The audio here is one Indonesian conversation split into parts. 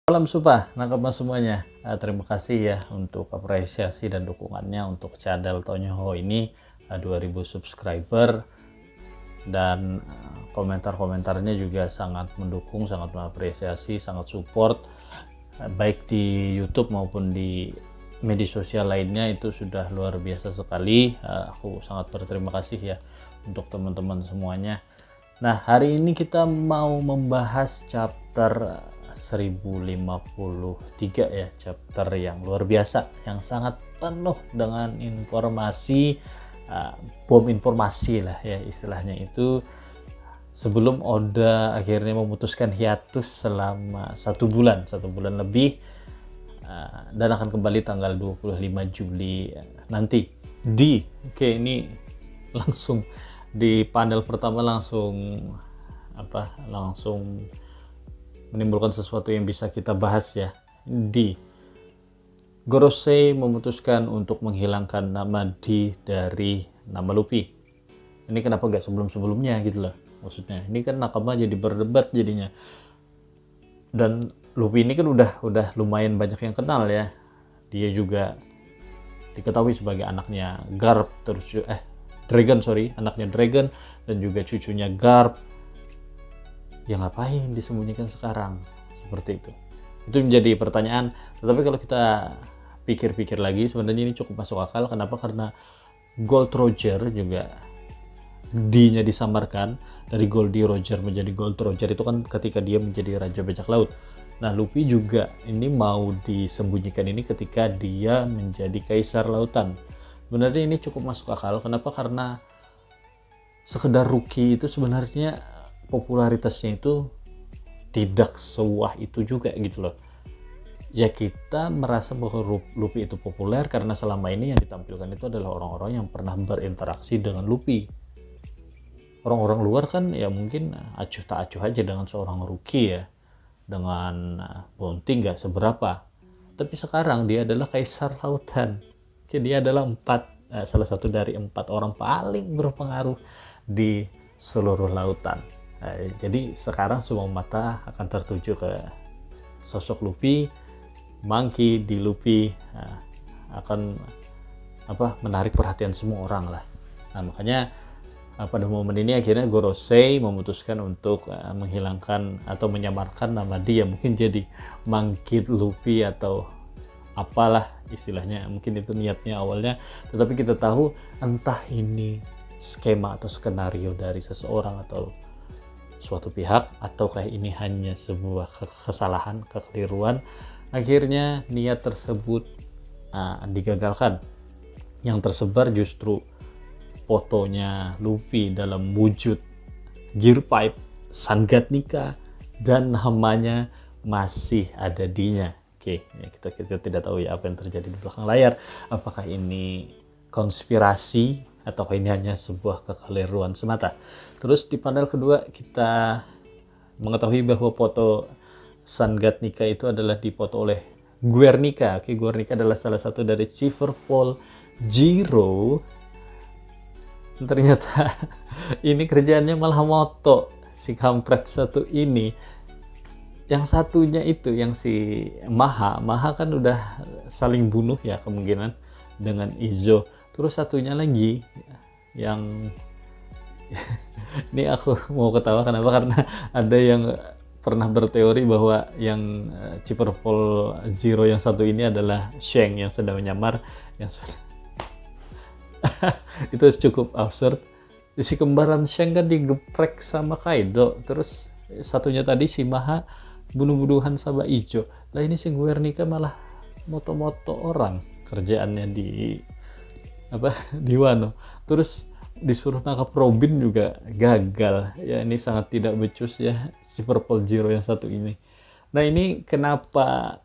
Salam Supa, nakama semuanya. Terima kasih ya untuk apresiasi dan dukungannya untuk channel Tonyoho ini, 2000 subscriber, dan komentar-komentarnya juga sangat mendukung, sangat mengapresiasi, sangat support, baik di YouTube maupun di media sosial lainnya. Itu sudah luar biasa sekali. Aku sangat berterima kasih ya untuk teman-teman semuanya. Nah, hari ini kita mau membahas chapter 1053 ya, chapter yang luar biasa, yang sangat penuh dengan informasi, bom informasi lah ya istilahnya itu, sebelum Oda akhirnya memutuskan hiatus selama satu bulan lebih, dan akan kembali tanggal 25 Juli nanti ini langsung di panel pertama langsung menimbulkan sesuatu yang bisa kita bahas ya. Gorosei memutuskan untuk menghilangkan nama D dari nama Luffy. Ini kenapa gak sebelum-sebelumnya gitu loh, maksudnya ini kan nakama jadi berdebat jadinya. Dan Luffy ini kan udah lumayan banyak yang kenal ya. Dia juga diketahui sebagai anaknya Garp, anaknya Dragon, dan juga cucunya Garp. Ya ngapain disembunyikan sekarang seperti itu? Itu menjadi pertanyaan. Tetapi kalau kita pikir-pikir lagi, sebenarnya ini cukup masuk akal. Kenapa? Karena Gold Roger juga D-nya disamarkan dari Goldie Roger menjadi Gold Roger, itu kan ketika dia menjadi Raja Bajak Laut. Nah, Luffy juga ini mau disembunyikan ini ketika dia menjadi Kaisar Lautan. Sebenarnya ini cukup masuk akal. Kenapa? Karena sekedar rookie itu sebenarnya popularitasnya itu tidak sewah itu juga gitu loh. Ya kita merasa bahwa Luffy itu populer karena selama ini yang ditampilkan itu adalah orang-orang yang pernah berinteraksi dengan Luffy. Orang-orang luar kan ya mungkin acuh tak acuh aja dengan seorang rookie ya, dengan bounty nggak seberapa. Tapi sekarang dia adalah Kaisar Lautan. Jadi dia adalah salah satu dari 4 orang paling berpengaruh di seluruh lautan. Jadi sekarang semua mata akan tertuju ke sosok Luffy. Monkey di Luffy akan menarik perhatian semua orang lah. Nah, makanya pada momen ini akhirnya Gorosei memutuskan untuk menghilangkan atau menyamarkan nama dia, mungkin jadi Monkey Luffy atau apalah istilahnya, mungkin itu niatnya awalnya. Tetapi kita tahu entah ini skema atau skenario dari seseorang atau suatu pihak, ataukah ini hanya sebuah kesalahan, kekeliruan, akhirnya niat tersebut digagalkan. Yang tersebar justru fotonya Luffy dalam wujud Gear Pipe, Sangatnika, dan namanya masih ada D-nya. Oke, ya kita tidak tahu ya apa yang terjadi di belakang layar. Apakah ini konspirasi atau ini hanya sebuah kekeliruan semata. Terus di panel kedua kita mengetahui bahwa foto Sangatnika itu adalah dipoto oleh Guernica. Oke, Guernica adalah salah satu dari Chiverpol Zero. Ternyata ini kerjaannya malah moto si kampret satu ini. Yang satunya itu yang si Maha kan udah saling bunuh ya kemungkinan dengan Izo. Terus satunya lagi yang ini aku mau ketawa kenapa, karena ada yang pernah berteori bahwa yang Chiverpol Zero yang satu ini adalah Shanks yang sedang menyamar, yang itu cukup absurd. Si kembaran Shanks kan digeprek sama Kaido, terus satunya tadi si Maha bunuh-bunuhan sama Ijo. Lah ini si Guernica malah moto-moto orang kerjaannya di Wano. Terus disuruh tangkap Robin juga gagal. Ya ini sangat tidak becus ya si Purple Zero yang satu ini. Nah, ini kenapa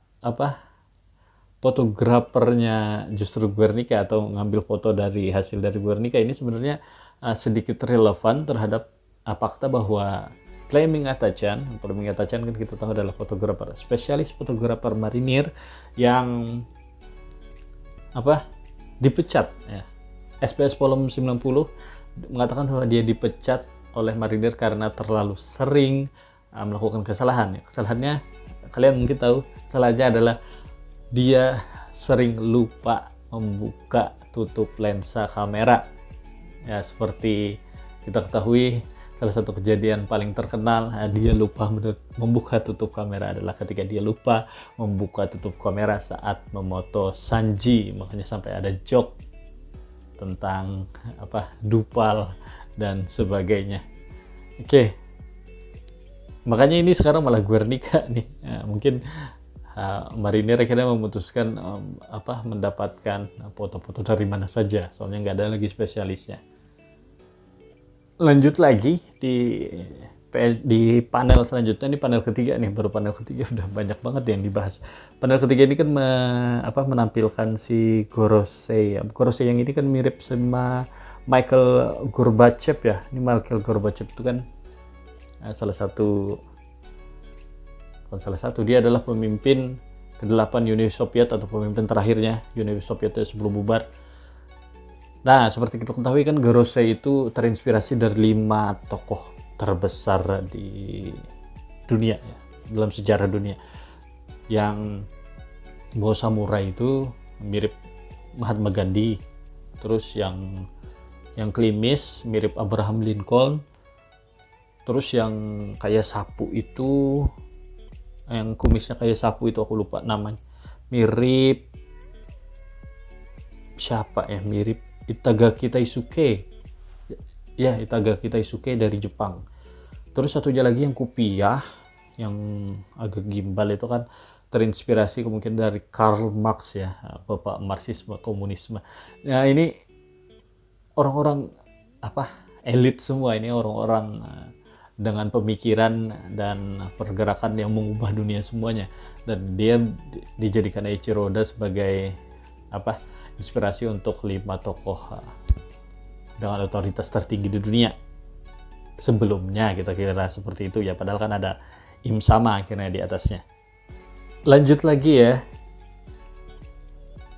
fotografernya justru Guernica atau ngambil foto dari hasil dari Guernica ini sebenarnya sedikit relevan terhadap fakta bahwa Flaming Atachan kan kita tahu adalah fotografer, spesialis fotografer marinir yang dipecat ya. SPS Volume 90 mengatakan bahwa dia dipecat oleh marinir karena terlalu sering melakukan kesalahan ya. Kesalahannya kalian mungkin tahu salahnya adalah dia sering lupa membuka tutup lensa kamera. Ya, seperti kita ketahui, salah satu kejadian paling terkenal dia lupa membuka tutup kamera adalah ketika dia lupa membuka tutup kamera saat memoto Sanji. Makanya sampai ada joke tentang dupal dan sebagainya. Oke. Makanya ini sekarang malah Guernica nih. Ya, mungkin Marinir akhirnya memutuskan mendapatkan foto-foto dari mana saja, soalnya nggak ada lagi spesialisnya. Lanjut lagi di panel selanjutnya, ini panel ketiga nih, baru panel ketiga udah banyak banget yang dibahas. Panel ketiga ini kan menampilkan si Gorosei. Gorosei yang ini kan mirip sama Michael Gorbachev ya. Ini Michael Gorbachev itu kan salah satu, dia adalah pemimpin ke-8 Uni Soviet atau pemimpin terakhirnya Uni Soviet sebelum bubar. Nah, seperti kita ketahui kan Gorosei itu terinspirasi dari 5 tokoh terbesar di dunia ya, dalam sejarah dunia. Yang bawa samurai itu mirip Mahatma Gandhi, terus yang klimis mirip Abraham Lincoln, terus yang kayak sapu itu, yang kumisnya kayak sapu itu aku lupa namanya, mirip siapa ya, mirip Itagaki Taisuke ya, Itagaki Taisuke dari Jepang. Terus satunya lagi yang kupiah yang agak gimbal itu kan terinspirasi kemungkinan dari Karl Marx ya, bapak Marxisme komunisme. Nah, ini orang-orang elit semua, ini orang-orang dengan pemikiran dan pergerakan yang mengubah dunia semuanya, dan dia dijadikan Eiichiro Oda sebagai inspirasi untuk 5 tokoh dengan otoritas tertinggi di dunia. Sebelumnya kita kira seperti itu ya, padahal kan ada Im Sama akhirnya di atasnya. Lanjut lagi ya.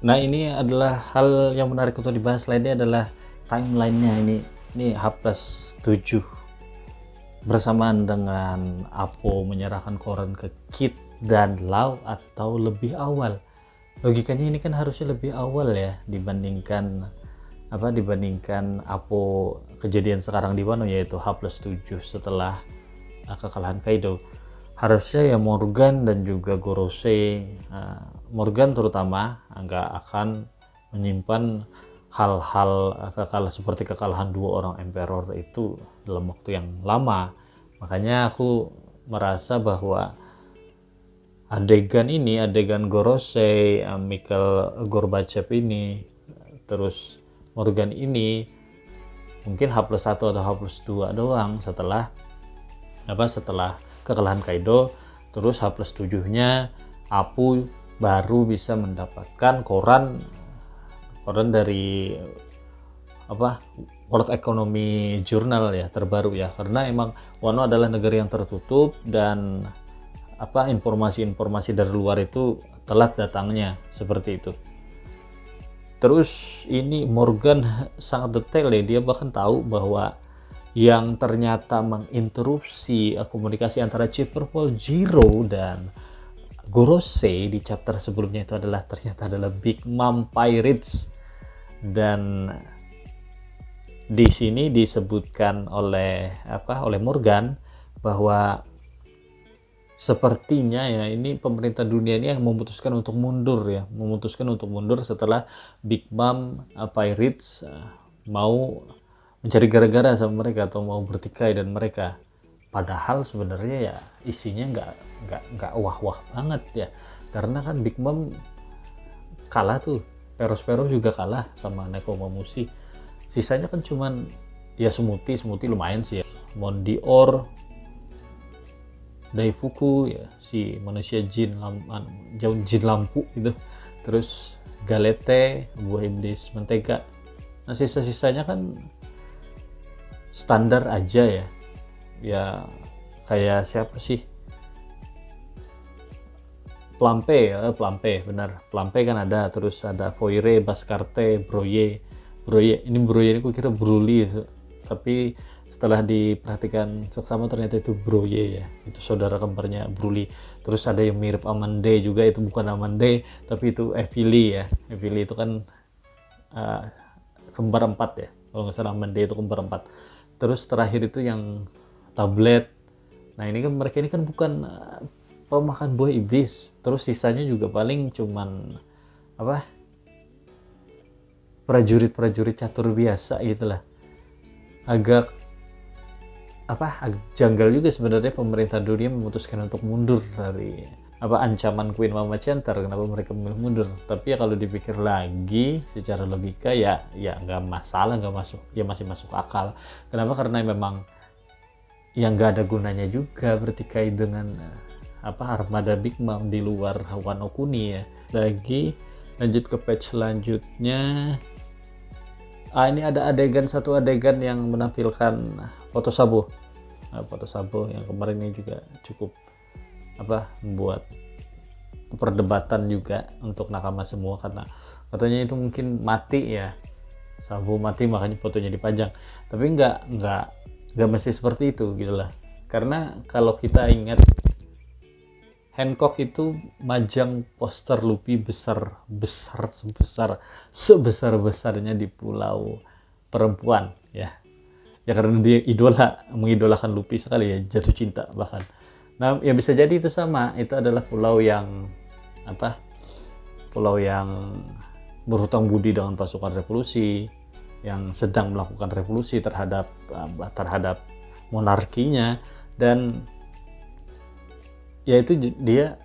Nah, ini adalah hal yang menarik untuk dibahas. Lainnya adalah timelinenya. Ini H+7 bersamaan dengan Apo menyerahkan koran ke Kid dan Lau atau lebih awal. Logikanya ini kan harusnya lebih awal ya dibandingkan Apo kejadian sekarang di Wano, yaitu H+7 setelah kekalahan Kaido. Harusnya ya Morgan dan juga Gorosei, Morgan terutama nggak akan menyimpan hal-hal seperti kekalahan 2 orang emperor itu dalam waktu yang lama. Makanya aku merasa bahwa adegan Gorosei, Mikhail Gorbachev ini, terus Morgan ini mungkin H+1 atau H+2 doang setelah kekalahan Kaido. Terus H+7-nya Apu baru bisa mendapatkan koran dari World Economy Journal ya, terbaru ya, karena emang Wano adalah negara yang tertutup dan informasi-informasi dari luar itu telat datangnya, seperti itu. Terus ini Morgan sangat detail ya, dia bahkan tahu bahwa yang ternyata menginterupsi komunikasi antara Chief Purple Zero dan Gorosei di chapter sebelumnya itu ternyata adalah Big Mom Pirates. Dan di sini disebutkan oleh Morgan bahwa sepertinya ya ini pemerintah dunia ini yang memutuskan untuk mundur setelah Big Mom Pirates mau mencari gara-gara sama mereka atau mau bertikai dan mereka. Padahal sebenarnya ya isinya nggak wah-wah banget ya, karena kan Big Mom kalah tuh, Peros juga kalah sama Nekomamushi. Sisanya kan cuman ya Smoothie lumayan sih ya, Mondior, Daifuku ya, si manusia jin lampu gitu, terus Galete, buah iblis mentega. Nah, sisa-sisanya kan standar aja ya kayak siapa sih, Plampe benar, Plampe kan ada, terus ada Foire, Baskarte, Broye ini aku kira Bruli, tapi setelah diperhatikan seksama ternyata itu Broye ya, itu saudara kembarnya Bruli. Terus ada yang mirip Amande juga, itu bukan Amande tapi itu Evili ya. Evili itu kan kembar 4 ya kalau nggak salah. Amande itu kembar 4. Terus terakhir itu yang Tablet. Nah ini kan mereka ini kan bukan pemakan buah iblis. Terus sisanya juga paling cuman apa, prajurit-prajurit catur biasa gitulah. Agak janggal juga sebenarnya pemerintah dunia memutuskan untuk mundur dari ancaman Queen Mama Center. Kenapa mereka memilih mundur? Tapi ya kalau dipikir lagi secara logika ya nggak masalah, nggak masuk, ya masih masuk akal. Kenapa? Karena memang yang nggak ada gunanya juga bertikai dengan armada Big Mom di luar Wano Kuni ya. Lagi lanjut ke page selanjutnya. Ini ada satu adegan yang menampilkan foto Sabo. Foto Sabo yang kemarin ini juga cukup membuat perdebatan juga untuk nakama semua, karena katanya itu mungkin mati ya. Sabo mati makanya fotonya dipajang. Tapi nggak mesti seperti itu gitu lah. Karena kalau kita ingat, Hancock itu majang poster Luffy sebesar-besarnya di pulau perempuan ya. Ya karena dia mengidolakan Luffy sekali ya, jatuh cinta bahkan. Nah, ya bisa jadi itu sama, itu adalah pulau yang berhutang budi dengan pasukan revolusi yang sedang melakukan revolusi terhadap monarkinya, dan yaitu dia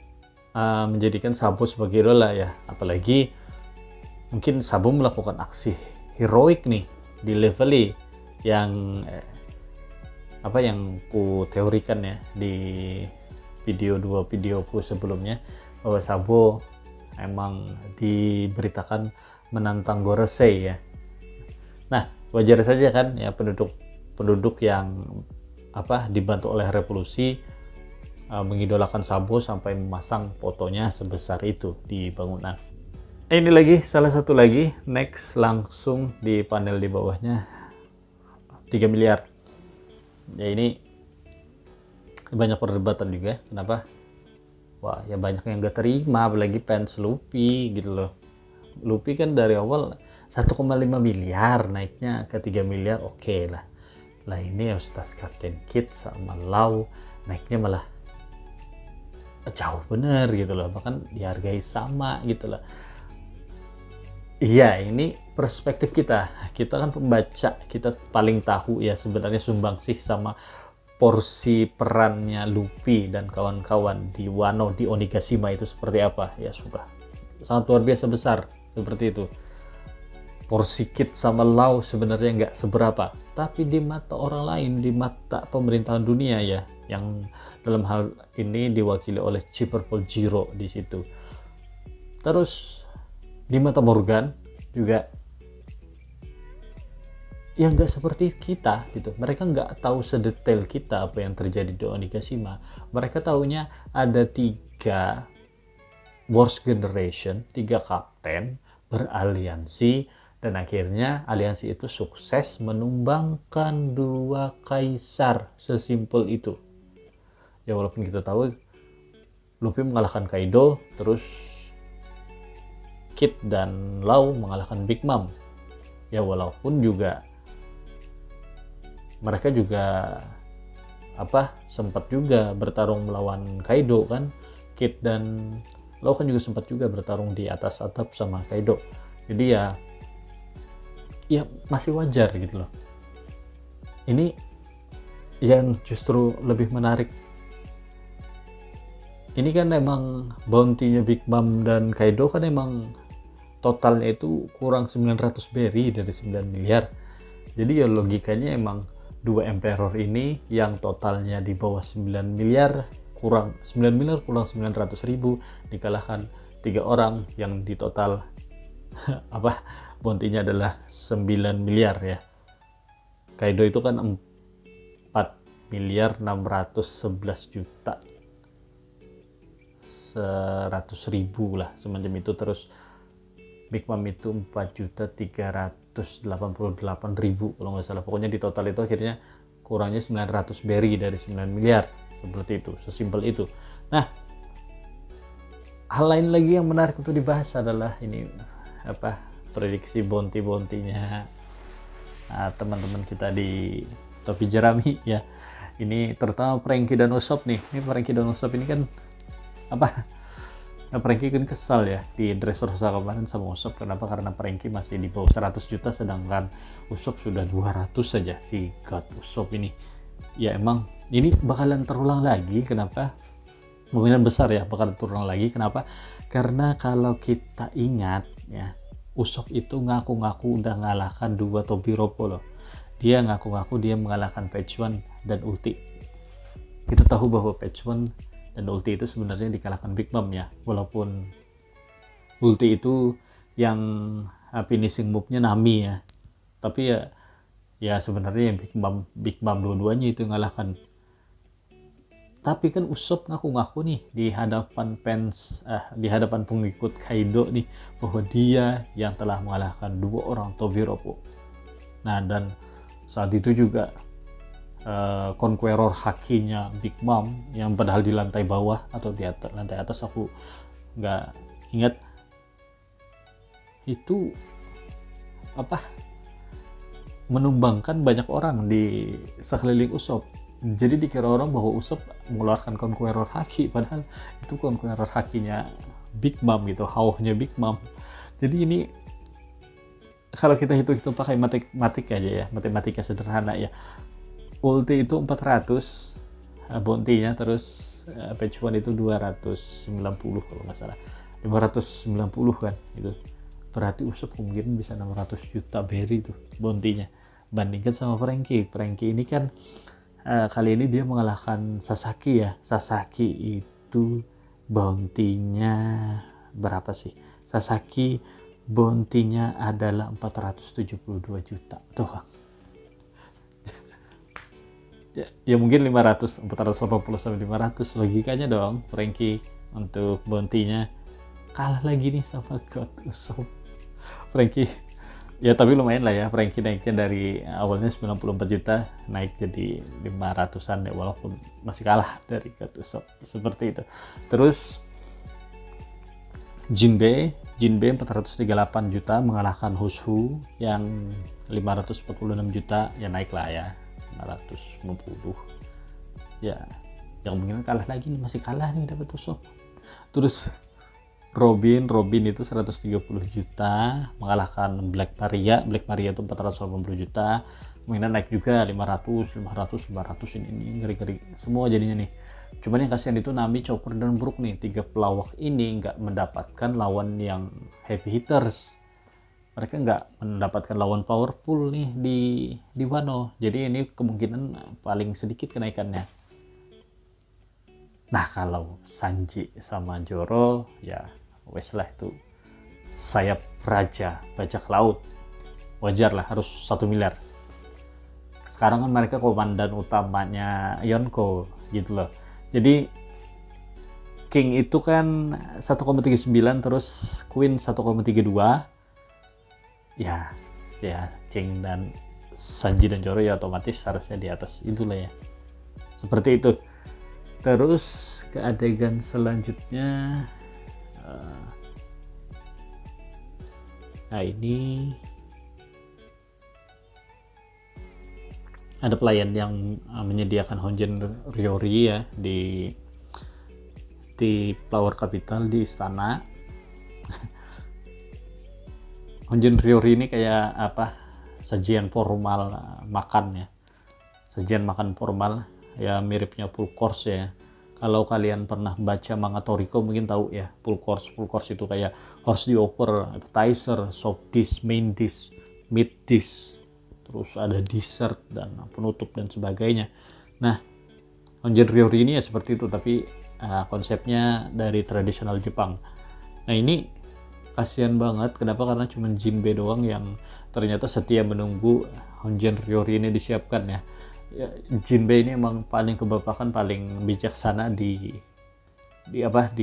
menjadikan Sabo sebagai idola ya. Apalagi mungkin Sabo melakukan aksi heroik nih di Level yang yang ku teorikan ya di dua videoku sebelumnya, bahwa Sabo emang diberitakan menantang Gorosei ya. Nah, wajar saja kan ya, penduduk yang dibantu oleh revolusi mengidolakan Sabo sampai memasang fotonya sebesar itu di bangunan. Ini lagi salah satu lagi, next langsung di panel di bawahnya 3 miliar. Ya ini banyak perdebatan juga. Kenapa? Wah ya banyak yang gak terima, apalagi fans Luffy gitu loh. Luffy kan dari awal 1,5 miliar, naiknya ke 3 miliar, oke lah. Lah ini Ustaz Captain Kid sama Lau naiknya malah jauh bener gitu loh, bahkan dihargai sama gitu loh. Iya, ini perspektif kita kan pembaca, kita paling tahu ya sebenarnya sumbangsih sama porsi perannya Luffy dan kawan-kawan di Wano, di Onigashima itu seperti apa ya. Sudah sangat luar biasa besar seperti itu. Porsi Kid sama Lau sebenarnya nggak seberapa, tapi di mata orang lain, di mata pemerintahan dunia ya, yang dalam hal ini diwakili oleh Chipperfield Jiro di situ. Terus di mata Morgan juga ya nggak seperti kita gitu. Mereka nggak tahu sedetail kita apa yang terjadi di Onigashima. Mereka tahunya ada 3 Worst Generation, 3 kapten beraliansi, dan akhirnya aliansi itu sukses menumbangkan 2 kaisar. Sesimpel itu ya, walaupun kita tahu Luffy mengalahkan Kaido, terus Kid dan Lau mengalahkan Big Mom ya, walaupun juga mereka juga sempat juga bertarung melawan Kaido kan. Kid dan Lau kan juga sempat juga bertarung di atas atap sama Kaido. Jadi ya masih wajar gitu loh. Ini yang justru lebih menarik. Ini kan emang bounty-nya Big Mom dan Kaido kan emang totalnya itu kurang 900 berry dari 9 miliar. Jadi ya logikanya emang 2 Emperor ini yang totalnya di bawah 9 miliar, kurang 9 miliar kurang 900 ribu, dikalahkan 3 orang yang di total bounty-nya adalah 9 miliar ya. Kaido itu kan 4 miliar 611 juta 100 ribu lah semacam itu. Terus Big Mom itu 4 juta 388 ribu kalau nggak salah. Pokoknya di total itu akhirnya kurangnya 900 berry dari 9 miliar. Seperti itu, sesimpel itu. Nah, hal lain lagi yang menarik untuk dibahas adalah ini prediksi bounty-bounty-nya teman-teman kita di topi jerami ya. Ini terutama Frankie dan Usop nih. Ini Frankie dan Usop ini kan Frankie kan kesal ya di Dressrosa kemarin sama Usop. Kenapa? Karena Frankie masih di bawah 100 juta sedangkan Usop sudah 200 saja. Si God Usop ini ya emang ini bakalan terulang lagi. Kenapa? Kemungkinan besar ya bakalan terulang lagi. Kenapa? Karena kalau kita ingat ya, Usop itu ngaku-ngaku udah ngalahkan 2 Tobiropo loh. Dia ngaku-ngaku dia mengalahkan Page One dan Ulti. Kita tahu bahwa Page One dan Ulti itu sebenarnya dikalahkan Big Mom ya. Walaupun Ulti itu yang finishing move-nya Nami ya. Tapi ya sebenarnya yang Big Mom dua-duanya itu ngalahkan. Tapi kan Usop ngaku-ngaku nih di hadapan di hadapan pengikut Kaido nih bahwa dia yang telah mengalahkan 2 orang Tobiropo. Nah, dan saat itu juga Conqueror Hakinya Big Mom yang padahal di lantai bawah atau di lantai atas aku nggak ingat itu menumbangkan banyak orang di sekeliling Usop. Jadi dikira orang bahwa Usop mengeluarkan Conqueror Haki, padahal itu Conqueror Hakinya Big Mom gitu, hauhnya Big Mom. Jadi ini kalau kita hitung-hitung pakai matematika aja ya, matematika sederhana ya. Ulti itu 400 bounty-nya, terus Page One itu 290 kalau nggak salah. 590 kan itu. Berarti Usop mungkin bisa 600 juta berry itu bounty-nya. Bandingkan sama Frankie. Frankie ini kan kali ini dia mengalahkan Sasaki ya. Sasaki itu bounty-nya berapa sih? Sasaki bounty-nya adalah 472 juta doang. ya mungkin 480 sampai 500 logikanya dong. Frankie untuk bounty-nya kalah lagi nih sama God Usop. Frankie ya tapi lumayan lah ya, Frankie naiknya dari awalnya 94 juta naik jadi 500-an ya, walaupun masih kalah dari God Usop. Seperti itu. Terus Jinbei 438 juta mengalahkan Hushu yang 546 juta, ya naik lah ya 550 ya, yang mungkin kalah lagi nih, masih kalah nih dapat Usop. Terus Robin itu 130 juta mengalahkan Black Maria itu 480 juta, mungkin naik juga 500 ini ngeri semua jadinya nih. Cuman yang kasihan itu Nami, Chopper, dan Brook nih, 3 pelawak ini nggak mendapatkan lawan yang heavy hitters. Mereka nggak mendapatkan lawan powerful nih di Wano. Jadi ini kemungkinan paling sedikit kenaikannya. Nah, kalau Sanji sama Zoro ya wes lah, itu sayap raja bajak laut. Wajar lah, harus 1 miliar. Sekarang kan mereka komandan utamanya Yonko gitu loh. Jadi King itu kan 1,39, terus Queen 1,32. Ya King dan Sanji dan Zoro ya otomatis harusnya di atas itulah ya. Seperti itu. Terus ke adegan selanjutnya, nah ini ada pelayan yang menyediakan Honjin Ryori ya di Flower Capital di istana. Honjin Ryori ini kayak sajian formal makan ya, sajian makan formal ya, miripnya full course ya. Kalau kalian pernah baca manga Toriko mungkin tahu ya, full course itu kayak harus dioper appetizer, soft dish, main dish, meat dish, terus ada dessert dan penutup dan sebagainya. Nah, Honjin Ryori ini ya seperti itu, tapi konsepnya dari tradisional Jepang. Nah, ini kasihan banget. Kenapa? Karena cuma Jinbei doang yang ternyata setia menunggu Honjin Ryori ini disiapkan ya. Jinbei ini emang paling kebapakan, paling bijaksana di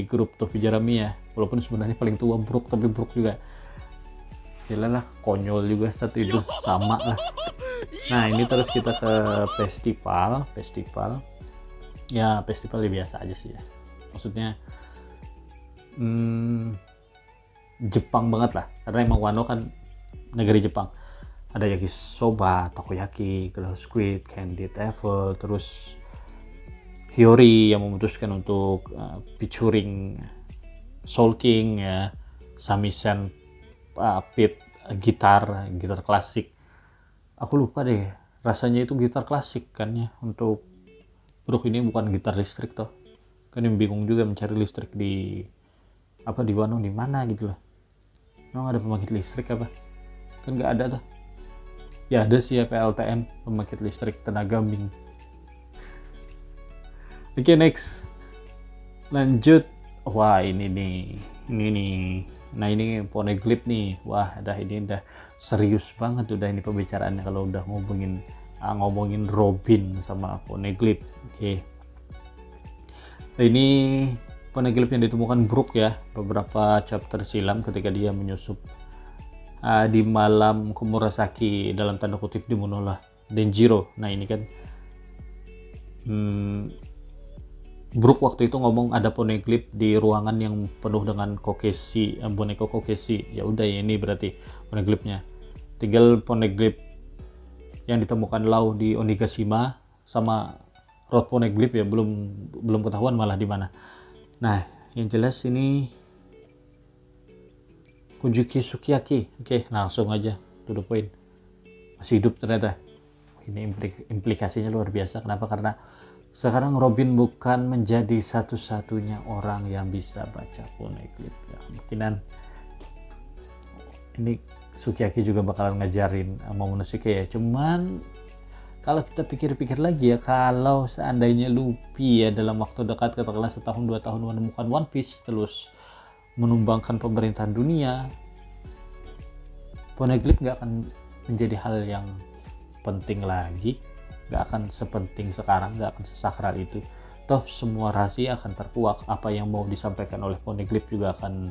grup topi jerami ya. Walaupun sebenarnya paling tua Brook, tapi Brook juga istilah lah konyol juga satu itu sama lah. Nah ini terus kita ke festival ya biasa aja sih ya, maksudnya Jepang banget lah, karena emang Wano kan negeri Jepang. Ada yakisoba, takoyaki, gelau squid, candied apple, terus Hiyori yang memutuskan untuk featuring Soul King ya, samisen pit gitar klasik. Aku lupa deh rasanya itu gitar klasik kan ya, untuk Brook ini bukan gitar listrik toh. Kan yang bingung juga mencari listrik di di Wano di mana gitu lah. Emang ada pembangkit listrik apa? Kan nggak ada tuh. Ya ada sih ya PLTM, pembangkit listrik tenaga Ming. Oke, next. Lanjut. Wah, ini nih. Nah, ini Poneglyph nih. Wah, ini udah serius banget udah ini pembicaraannya kalau udah ngomongin Robin sama Poneglyph. Oke. Nah, ini Poneglyph yang ditemukan Brook ya, beberapa chapter silam ketika dia menyusup di malam Komurasaki, dalam tanda kutip dibunuhlah Denjiro. Nah, ini kan Brook waktu itu ngomong ada Poneglyph di ruangan yang penuh dengan kokeshi, boneka kokeshi. Ya udah ya, ini berarti Poneglyphnya. Tinggal Poneglyph yang ditemukan Lau di Onigashima sama Rod Poneglyph ya belum ketahuan malah di mana. Nah, yang jelas ini Kojuki Sukiyaki. Oke, langsung aja to the point. Masih hidup ternyata. Ini implikasinya luar biasa. Kenapa? Karena sekarang Robin bukan menjadi satu-satunya orang yang bisa baca Poneglyph ya. Kemungkinan ini Sukiyaki juga bakalan ngajarin Momonosuke ya. Cuman kalau kita pikir-pikir lagi ya, kalau seandainya Luffy ya dalam waktu dekat, katakanlah setahun 2 tahun menemukan One Piece terus menumbangkan pemerintahan dunia, Poneglyph gak akan menjadi hal yang penting lagi, gak akan sepenting sekarang, gak akan sesakral itu. Toh semua rahasia akan terkuak, apa yang mau disampaikan oleh Poneglyph juga akan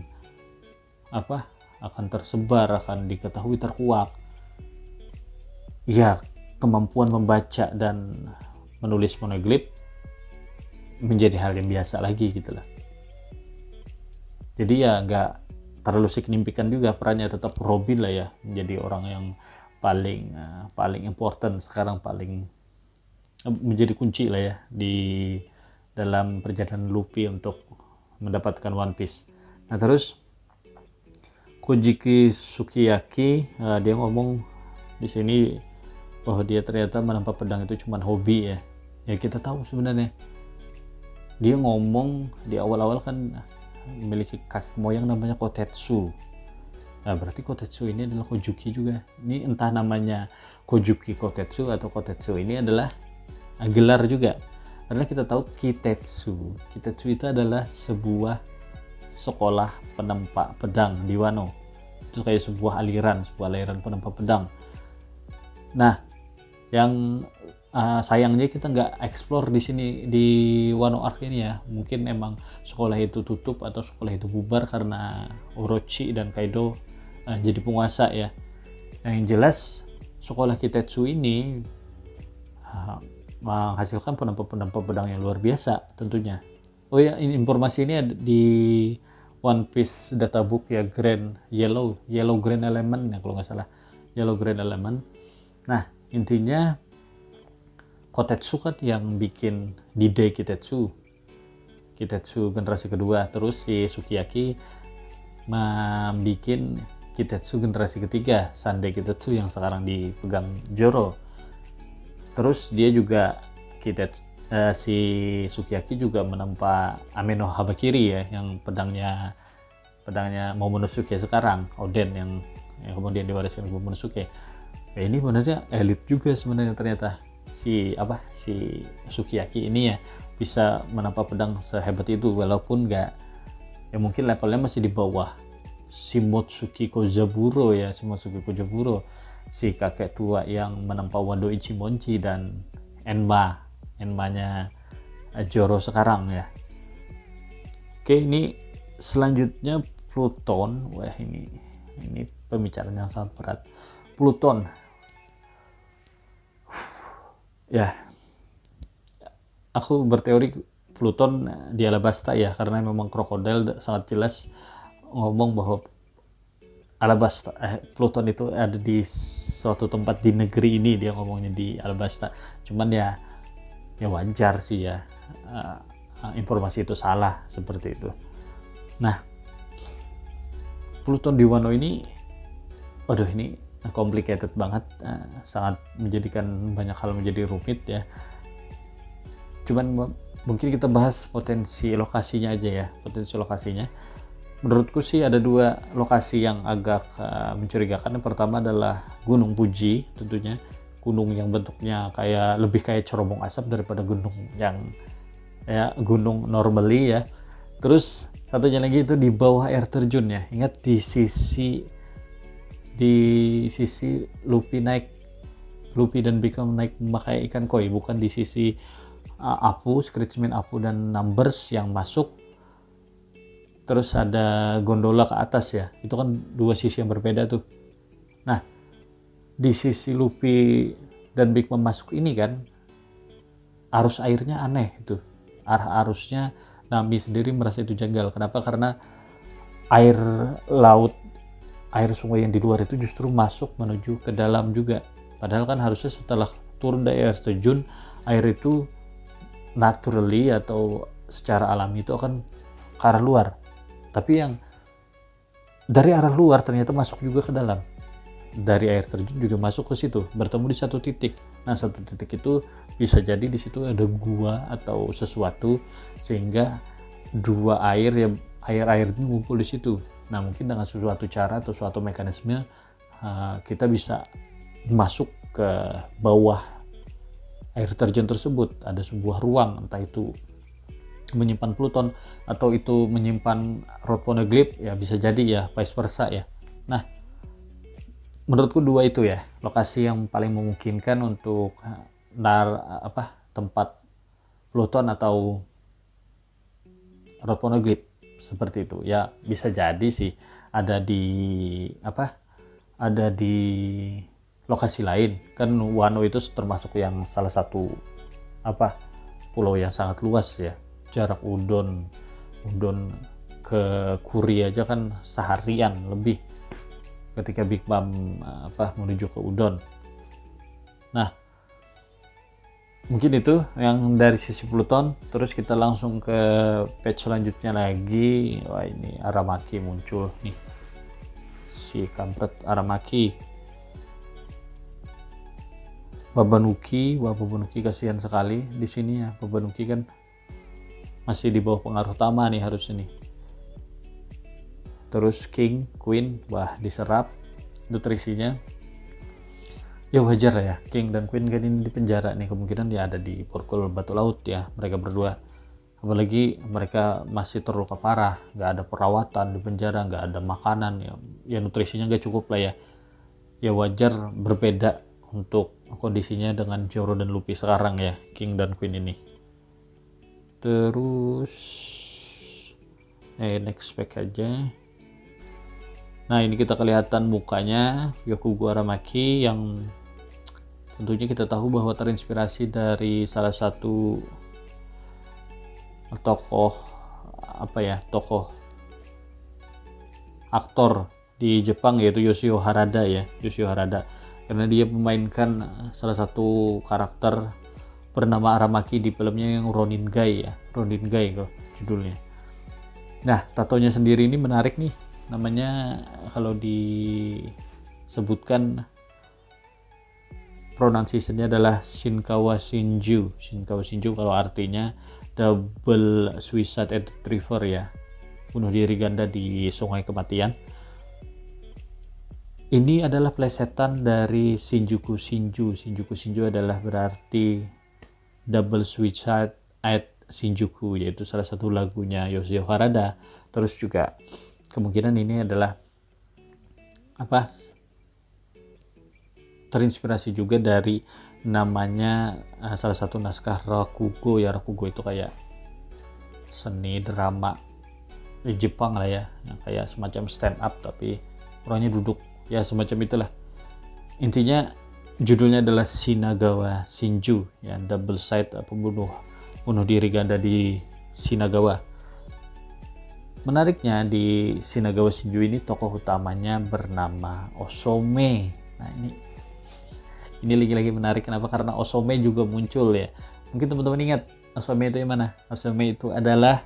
tersebar, akan diketahui, terkuak. Ya, kemampuan membaca dan menulis Poneglyph menjadi hal yang biasa lagi gitu lah. Jadi ya nggak terlalu signifikan juga perannya, tetap Robin lah ya menjadi orang yang paling important sekarang, paling menjadi kunci lah ya di dalam perjalanan Luffy untuk mendapatkan One Piece. Nah terus Kojuki Sukiyaki dia ngomong di sini bahwa dia ternyata menampak pedang itu cuma hobi ya. Ya kita tahu sebenarnya dia ngomong di awal-awal kan memiliki kaki moyang namanya Kotetsu. Nah berarti Kotetsu ini adalah Kojuki juga. Ini entah namanya Kojuki Kotetsu atau Kotetsu ini adalah gelar juga. Karena kita tahu Kitetsu itu adalah sebuah sekolah penempa pedang di Wano. Itu kayak sebuah aliran penempa pedang. Nah yang sayangnya kita nggak explore di sini di Wano Arc ini ya. Mungkin emang sekolah itu tutup atau sekolah itu bubar karena Orochi dan Kaido jadi penguasa ya. Yang jelas sekolah Kitetsu ini menghasilkan penampa pedang yang luar biasa tentunya. Oh ya, informasi ini ada di One Piece databook ya, Yellow Grand Element ya kalau nggak salah, Yellow Grand Element. Nah intinya Kotetsu kan yang bikin D-Day Kitetsu generasi kedua, terus si Sukiyaki membikin Kitetsu generasi ketiga, Sunday Kitetsu yang sekarang dipegang Zoro. Terus dia juga si Sukiyaki juga menempa Ame no Habakiri ya, yang pedangnya Momonosuke sekarang, Oden yang kemudian diwariskan ke Momonosuke. Ya, ini sebenarnya elit juga sebenarnya ternyata si Sukiyaki ini ya, bisa menempa pedang sehebat itu, walaupun nggak ya, mungkin levelnya masih di bawah Shimotsuki Kozaburo, si kakek tua yang menempa Wado Ichimonji dan Enma-nya Zoro sekarang ya. Oke, ini selanjutnya Pluton. Wah ini pembicaraan yang sangat berat. Pluton, ya aku berteori Pluton di Alabasta ya, karena memang krokodil sangat jelas ngomong bahwa Alabasta, Pluton itu ada di suatu tempat di negeri ini, dia ngomongnya di Alabasta. Cuman ya wajar sih ya, informasi itu salah seperti itu. Nah, Pluton di Wano ini, waduh ini complicated banget, sangat menjadikan banyak hal menjadi rumit ya. Cuman mungkin kita bahas potensi lokasinya aja ya, potensi lokasinya. Menurutku sih ada dua lokasi yang agak mencurigakan. Yang pertama adalah Gunung Fuji, tentunya gunung yang bentuknya lebih kayak cerobong asap daripada gunung yang ya gunung normally ya. Terus satunya lagi itu di bawah air terjun ya. Ingat di sisi Luffy dan Bigmom naik memakai ikan koi, bukan di sisi Apu, Screechman, Apu dan Numbers yang masuk. Terus ada gondola ke atas ya, itu kan dua sisi yang berbeda tuh. Nah, di sisi Luffy dan Big Mom masuk ini kan, arus airnya aneh itu. Arah arusnya Nami sendiri merasa itu janggal. Kenapa? Karena air laut, air sungai yang di luar itu justru masuk menuju ke dalam juga. Padahal kan harusnya setelah turun dari air terjun, air itu naturally atau secara alami itu akan ke arah luar. Tapi yang dari arah luar ternyata masuk juga ke dalam. Dari air terjun juga masuk ke situ, bertemu di satu titik. Nah, satu titik itu bisa jadi di situ ada gua atau sesuatu, sehingga dua air itu ngumpul di situ. Nah, mungkin dengan suatu cara atau suatu mekanisme kita bisa masuk ke bawah air terjun tersebut. Ada sebuah ruang, entah itu menyimpan Pluton atau itu menyimpan Road Poneglyph ya, bisa jadi ya, vice versa ya. Nah, menurutku dua itu ya lokasi yang paling memungkinkan untuk tempat Pluton atau Road Poneglyph seperti itu ya. Bisa jadi sih ada di lokasi lain kan. Wano itu termasuk yang salah satu pulau yang sangat luas ya. Jarak Udon ke Kuri aja kan seharian lebih ketika Big Mom menuju ke Udon. Nah, mungkin itu yang dari sisi Pluton. Terus kita langsung ke page selanjutnya lagi. Wah, ini Aramaki muncul nih, si kampret Aramaki. Babanuki kasihan sekali di sini ya. Babanuki kan masih di bawah pengaruh Tama nih harusnya nih. Terus King, Queen, wah diserap nutrisinya. Ya wajar lah ya, King dan Queen kan ini di penjara nih, kemungkinan dia ada di Borgol Batu Laut ya, mereka berdua. Apalagi mereka masih terluka parah, nggak ada perawatan di penjara, nggak ada makanan ya nutrisinya nggak cukup lah ya. Ya wajar berbeda untuk kondisinya dengan Zoro dan Luffy sekarang ya, King dan Queen ini. Terus next pack aja. Nah, ini kita kelihatan mukanya Yokugo Aramaki yang tentunya kita tahu bahwa terinspirasi dari salah satu tokoh aktor di Jepang, yaitu Yoshio Harada ya. Yoshio Harada, karena dia memainkan salah satu karakter bernama Aramaki di filmnya yang Ronin Gai kok judulnya. Nah, tatonya sendiri ini menarik nih, namanya kalau disebutkan pronunciation-nya adalah Shinkawa Shinju kalau artinya double suicide at the river ya, bunuh diri ganda di sungai kematian. Ini adalah plesetan dari Shinjuku Shinju adalah berarti double suicide at Shinjuku, yaitu salah satu lagunya Yoshio Harada. Terus juga kemungkinan ini adalah terinspirasi juga dari namanya salah satu naskah Rakugo ya. Rakugo itu kayak seni drama di Jepang lah ya, yang kayak semacam stand up tapi orangnya duduk ya semacam itulah. Intinya judulnya adalah Shinagawa Shinju, ya, double side pembunuh bunuh diri ganda di Shinagawa. Menariknya di Shinagawa Shinju ini tokoh utamanya bernama Osome. Nah ini lagi-lagi menarik. Kenapa? Karena Osome juga muncul ya. Mungkin teman-teman ingat Osome itu yang mana? Osome itu adalah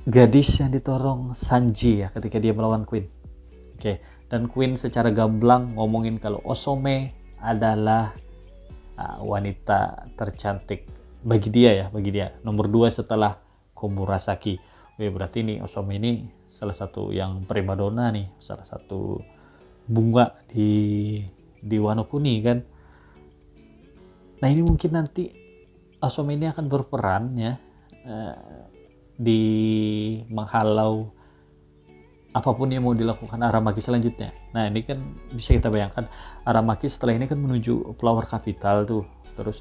gadis yang ditorong Sanji ya ketika dia melawan Queen. Oke, dan Queen secara gamblang ngomongin kalau Osome adalah wanita tercantik bagi dia, nomor 2 setelah Komurasaki. Berarti nih Osome ini salah satu yang primadona nih, salah satu bunga di Wano Kuni kan. Nah ini mungkin nanti Osome ini akan berperan ya di menghalau apapun yang mau dilakukan Aramaki selanjutnya. Nah ini kan bisa kita bayangkan Aramaki setelah ini kan menuju Flower Capital tuh, terus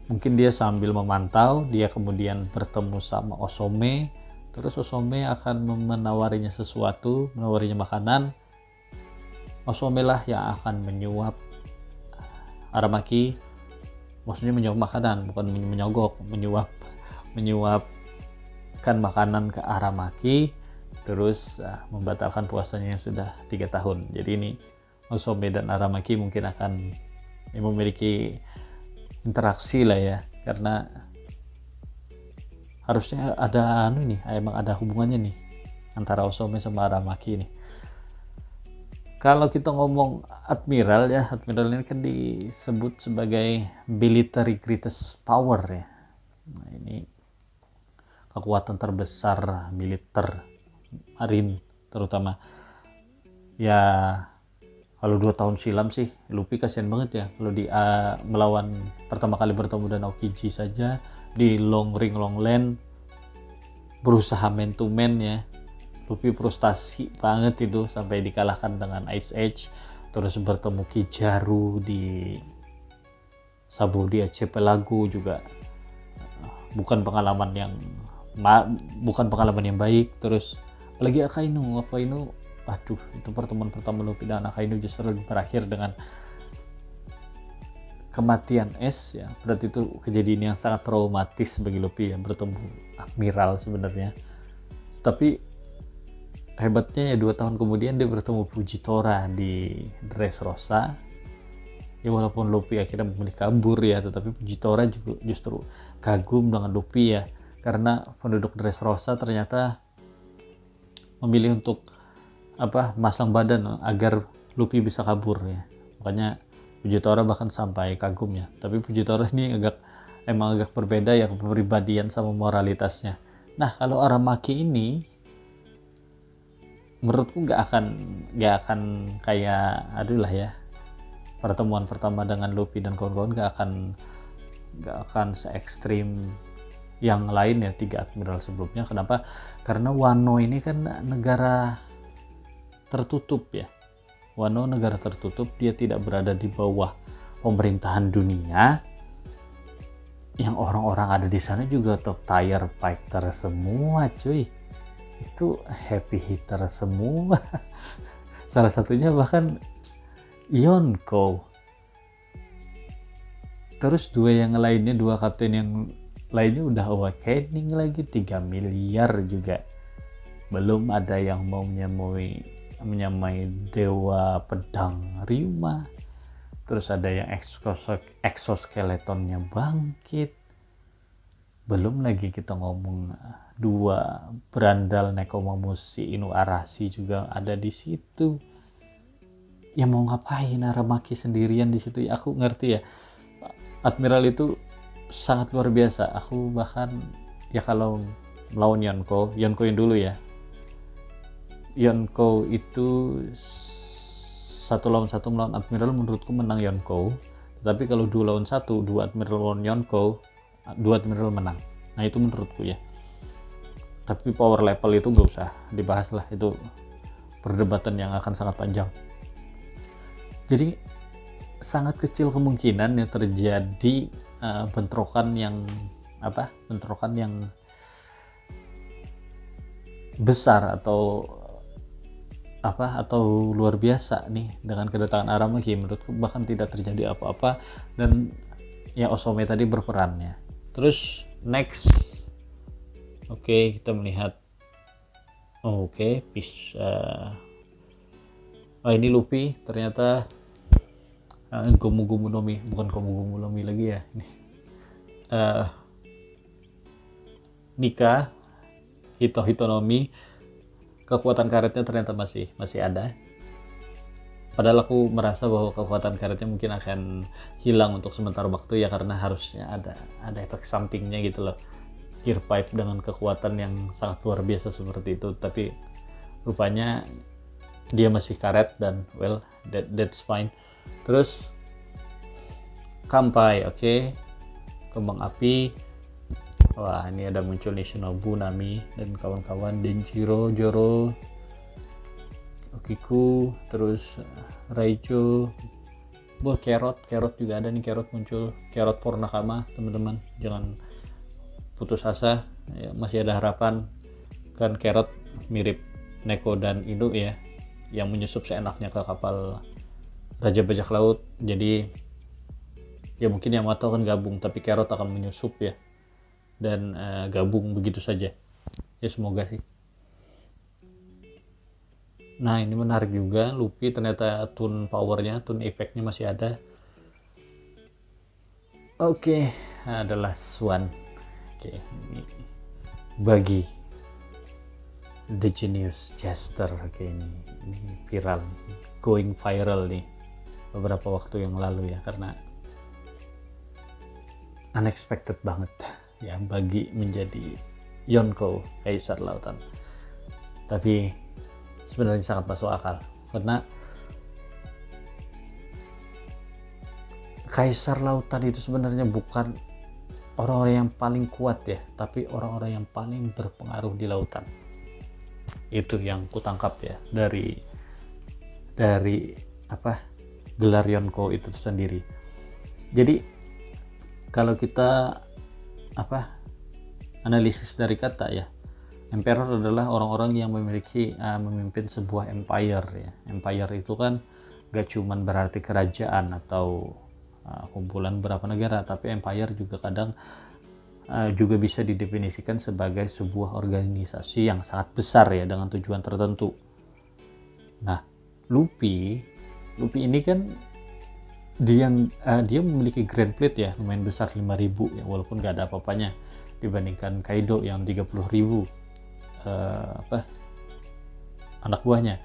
mungkin dia sambil memantau, dia kemudian bertemu sama Osome, terus Osome akan menawarinya sesuatu, menawarinya makanan. Osome lah yang akan menyuap Aramaki, maksudnya menyuap makanan, bukan menyogok, menyuapkan makanan ke Aramaki, terus membatalkan puasanya yang sudah 3 tahun. Jadi ini Osome dan Aramaki mungkin akan memiliki interaksi lah ya, karena harusnya ada emang ada hubungannya nih antara Osome sama Aramaki ini. Kalau kita ngomong Admiral ya, Admiral ini kan disebut sebagai military greatest power ya. Nah, ini kekuatan terbesar militer marin terutama. Ya kalau 2 tahun silam sih Luffy kasihan banget ya kalau melawan pertama kali bertemu dan Aokiji saja di Long Land berusaha man to man ya. Luffy frustasi banget itu sampai dikalahkan dengan Ice Age, terus bertemu Kizaru di Sabaody Archipelago juga bukan pengalaman yang baik. Terus apalagi Akainu, aduh itu pertemuan pertama Luffy dan Akainu justru berakhir dengan kematian S ya. Berarti itu kejadian yang sangat traumatis bagi Luffy ya, bertemu Admiral sebenarnya. Tapi hebatnya ya 2 tahun kemudian dia bertemu Fujitora di Dressrosa ya, walaupun Luffy akhirnya memilih kabur ya, tetapi Fujitora juga justru kagum dengan Luffy ya, karena penduduk Dressrosa ternyata memilih untuk masang badan agar Luffy bisa kabur ya. Makanya Fujitora bahkan sampai kagum ya. Tapi Fujitora ini emang agak berbeda ya kepribadian sama moralitasnya. Nah kalau Aramaki ini menurutku nggak akan kayak pertemuan pertama dengan Luffy dan kawan-kawan nggak akan se ekstrim yang lain ya 3 admiral sebelumnya. Kenapa? Karena Wano ini kan negara tertutup ya. Wano negara tertutup, dia tidak berada di bawah pemerintahan dunia. Yang orang-orang ada di sana juga top tier fighter semua cuy. Itu happy hitter semua. Salah satunya bahkan Yonko. Terus 2 kapten yang lainnya udah awakening lagi, 3 miliar juga. Belum ada yang mau menyamai dewa pedang Ryuma. Terus ada yang exoskeletonnya bangkit. Belum lagi kita ngomong 2 berandal Nekomamushi Inuarashi juga ada di situ. Ya mau ngapain Aramaki sendirian di situ ya, aku ngerti ya. Admiral itu sangat luar biasa. Aku bahkan ya kalau melawan Yonko yang dulu ya. Yonko itu 1 lawan 1 melawan Admiral, menurutku menang Yonko. Tapi kalau 2 lawan 1, 2 Admiral lawan Yonko, 2 Admiral menang. Nah itu menurutku ya. Tapi power level itu gak usah dibahas lah, itu perdebatan yang akan sangat panjang. Jadi sangat kecil kemungkinan ya terjadi bentrokan yang besar atau atau luar biasa nih dengan kedatangan Aramaki. Menurutku bahkan tidak terjadi apa-apa, dan ya Osome tadi berperannya. Terus next, oke, kita melihat ini Luffy ternyata Gomu Gomu no Mi, bukan Gomu Gomu no Mi lagi ya ini, Nika Hito Hito no Mi. Kekuatan karetnya ternyata masih ada. Padahal aku merasa bahwa kekuatan karetnya mungkin akan hilang untuk sementara waktu ya, karena harusnya ada efek sampingnya gitu loh. Gear pipe dengan kekuatan yang sangat luar biasa seperti itu, tapi rupanya dia masih karet, dan well, that's fine. Terus Kampai, oke. Kembang api. Wah, ini ada muncul nih Shinobu, Nami, dan kawan-kawan, Denjiro, Joro, Okiku, terus Raicho. Carrot juga ada nih, Carrot muncul. Carrot for Nakama, teman-teman. Jangan putus asa, ya, masih ada harapan. Kan Carrot mirip Neko dan Inu ya, yang menyusup seenaknya ke kapal Raja Bajak Laut. Jadi ya mungkin Yamato akan gabung, tapi Carrot akan menyusup ya, dan gabung begitu saja ya, semoga sih. Nah, ini menarik juga, Luffy ternyata tune powernya, tune effectnya masih ada. Oke, ada last one. Oke, ini bagi The Genius Jester. Oke, ini viral, going viral nih beberapa waktu yang lalu ya, karena unexpected banget ya bagi menjadi Yonko, Kaisar Lautan. Tapi sebenarnya sangat masuk akal, karena Kaisar Lautan itu sebenarnya bukan orang-orang yang paling kuat ya, tapi orang-orang yang paling berpengaruh di lautan. Itu yang kutangkap ya dari gelar Yonko itu sendiri. Jadi kalau kita analisis dari kata ya, Emperor adalah orang-orang yang memimpin sebuah empire ya. Empire itu kan gak cuman berarti kerajaan atau kumpulan beberapa negara, tapi empire juga kadang juga bisa didefinisikan sebagai sebuah organisasi yang sangat besar ya, dengan tujuan tertentu. Nah, Luffy ini kan dia memiliki Grand Fleet ya, lumayan besar, 5.000 ya, walaupun gak ada apa-apanya dibandingkan Kaido yang 30.000 anak buahnya.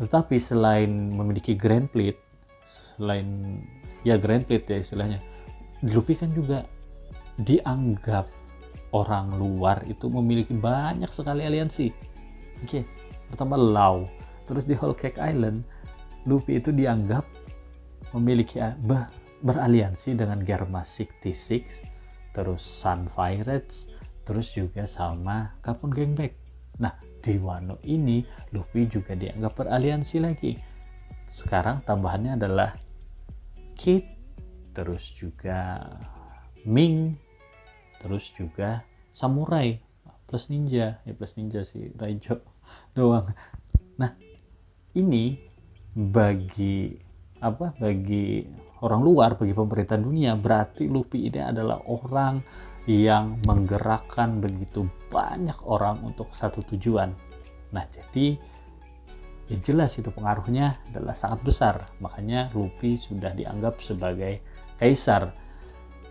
Tetapi selain memiliki Grand Fleet, selain ya Grand Fleet ya istilahnya, Luffy kan juga dianggap orang luar itu memiliki banyak sekali aliansi. Oke, pertama Law, terus di Whole Cake Island Luffy itu dianggap memiliki beraliansi dengan Germa 66, terus Sun Pirates, terus juga sama Kapun Gangback. Nah, di Wano ini Luffy juga dianggap beraliansi lagi. Sekarang tambahannya adalah Kid, terus juga Ming, terus juga Samurai, plus ninja si Raijo doang. Nah, ini bagi orang luar, bagi pemerintah dunia, berarti Luffy ini adalah orang yang menggerakkan begitu banyak orang untuk satu tujuan. Nah, jadi ya jelas itu pengaruhnya adalah sangat besar. Makanya Luffy sudah dianggap sebagai kaisar,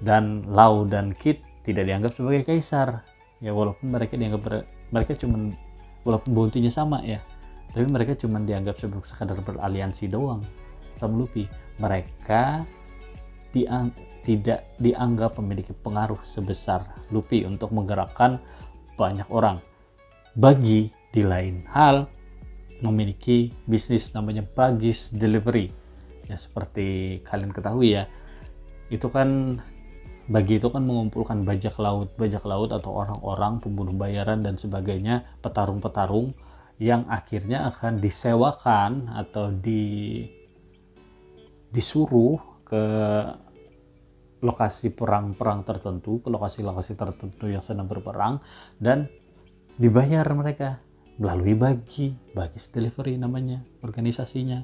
dan Law dan Kid tidak dianggap sebagai kaisar ya, walaupun walaupun bounty-nya sama ya, tapi mereka cuma dianggap sebagai sekadar beraliansi doang sama Luffy. Mereka tidak dianggap memiliki pengaruh sebesar Luffy untuk menggerakkan banyak orang. Bagi di lain hal memiliki bisnis namanya Buggy's Delivery ya, seperti kalian ketahui ya, itu kan Buggy itu kan mengumpulkan bajak laut atau orang-orang pembunuh bayaran dan sebagainya, petarung-petarung yang akhirnya akan disewakan atau disuruh ke lokasi perang-perang tertentu, ke lokasi-lokasi tertentu yang sedang berperang, dan dibayar mereka melalui Bagis Delivery namanya organisasinya.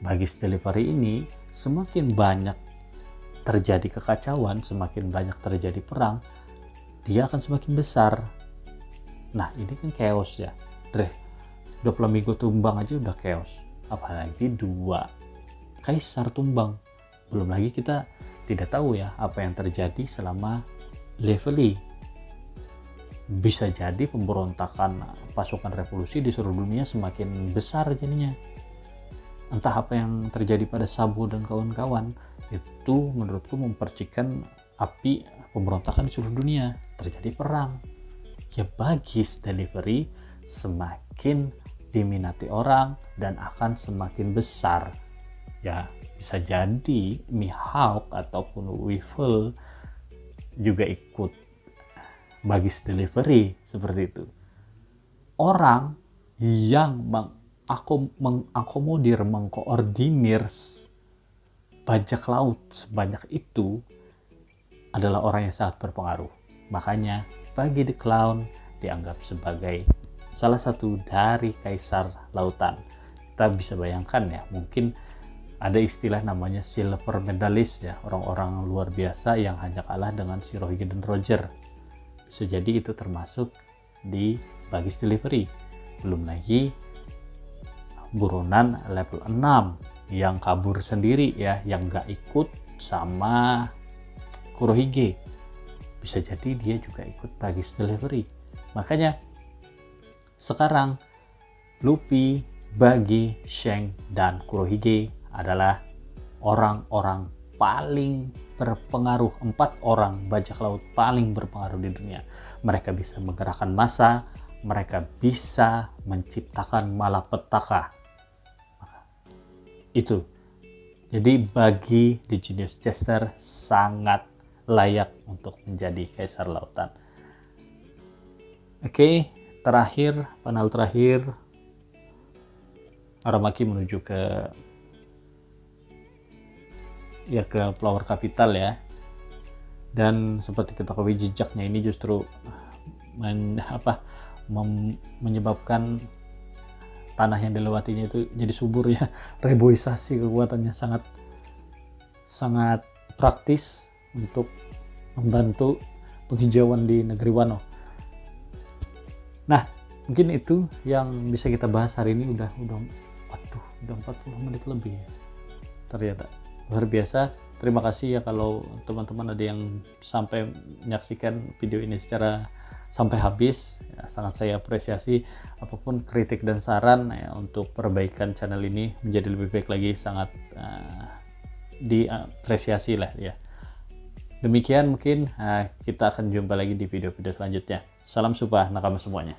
Bagis Delivery ini semakin banyak terjadi kekacauan, semakin banyak terjadi perang, dia akan semakin besar. Nah ini kan chaos ya, 2 Flamingo tumbang aja udah chaos, apalagi 2 kaisar tumbang. Belum lagi kita tidak tahu ya apa yang terjadi selama Lively. Bisa jadi pemberontakan pasukan revolusi di seluruh dunia semakin besar jadinya. Entah apa yang terjadi pada Sabo dan kawan-kawan, itu menurutku mempercikan api pemberontakan di seluruh dunia. Terjadi perang. Ya Bagis Delivery semakin diminati orang dan akan semakin besar. Ya bisa jadi Mihawk ataupun Weevil juga ikut Bagis Delivery seperti itu. Orang yang mengakomodir, mengkoordinir bajak laut sebanyak itu adalah orang yang sangat berpengaruh. Makanya Bagi the Clown dianggap sebagai salah satu dari kaisar lautan. Kita bisa bayangkan ya, mungkin ada istilah namanya silver medalist ya, orang-orang luar biasa yang hanya kalah dengan si Rohige dan Roger. Bisa jadi itu termasuk di Bagis Delivery. Belum lagi buronan level 6 yang kabur sendiri ya, yang gak ikut sama Kurohige. Bisa jadi dia juga ikut Bagis Delivery. Makanya sekarang Luffy, Buggy, Shanks, dan Kurohige adalah orang-orang paling berpengaruh, 4 orang bajak laut paling berpengaruh di dunia. Mereka bisa menggerakkan massa, mereka bisa menciptakan malapetaka. Itu. Jadi bagi The Genius Chester sangat layak untuk menjadi kaisar lautan. Oke, panel terakhir, Aramaki menuju ke Flower Capital ya. Dan seperti kita ketahui jejaknya ini justru menyebabkan tanah yang dilewatinya itu jadi subur ya. Reboisasi kekuatannya sangat praktis untuk membantu penghijauan di negeri Wano. Nah, mungkin itu yang bisa kita bahas hari ini. Udah 40 menit lebih ya. Ternyata luar biasa. Terima kasih ya kalau teman-teman ada yang sampai menyaksikan video ini secara sampai habis ya, sangat saya apresiasi. Apapun kritik dan saran ya, untuk perbaikan channel ini menjadi lebih baik lagi sangat diapresiasi lah ya. Demikian mungkin kita akan jumpa lagi di video-video selanjutnya. Salam Supa nakama semuanya.